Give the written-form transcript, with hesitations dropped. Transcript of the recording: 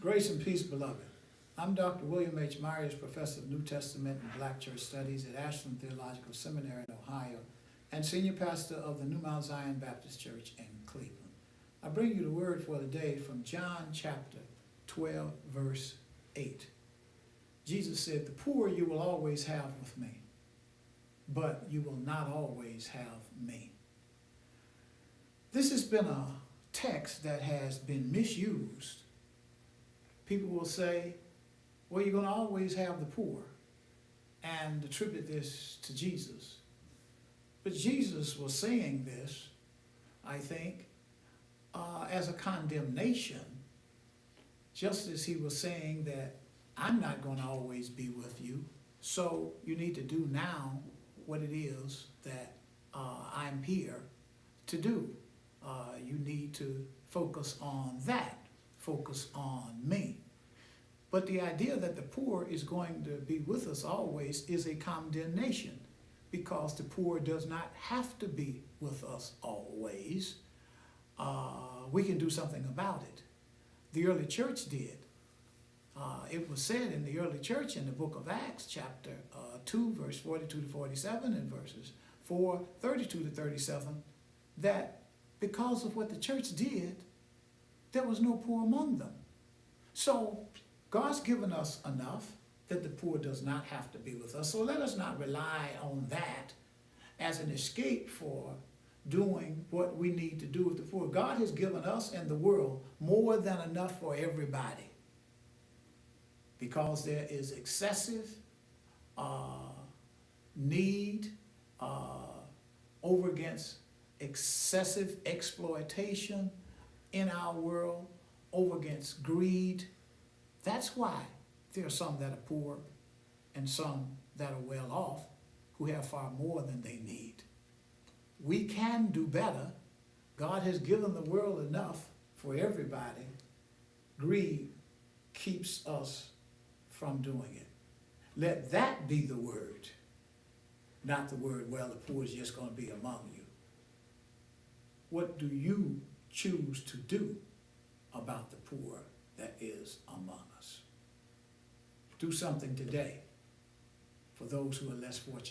Grace and peace, beloved. I'm Dr. William H. Myers, Professor of New Testament and Black Church Studies at Ashland Theological Seminary in Ohio, and Senior Pastor of the New Mount Zion Baptist Church in Cleveland. I bring you the word for today from John chapter 12, verse 8. Jesus said, "The poor you will always have with me, but you will not always have me." This has been a text that has been misused. People will say, well, you're going to always have the poor, and attribute this to Jesus. But Jesus was saying this, I think, as a condemnation, just as he was saying that I'm not going to always be with you, so you need to do now what it is that I'm here to do. You need to focus on that, focus on me. But the idea that the poor is going to be with us always is a condemnation, because the poor does not have to be with us always. We can do something about it. The early church did. It was said in the early church in the book of Acts, chapter 2, verse 42 to 47, and verses 4, 32 to 37, that because of what the church did, there was no poor among them. So God's given us enough that the poor does not have to be with us. So let us not rely on that as an escape for doing what we need to do with the poor. God has given us and the world more than enough for everybody, because there is excessive need over against excessive exploitation in our world, over against greed. That's why there are some that are poor and some that are well off, who have far more than they need. We can do better. God has given the world enough for everybody. Greed keeps us from doing it. Let that be the word, not the word, well, the poor is just going to be among you. What do you choose to do about the poor that is among us? Do something today for those who are less fortunate.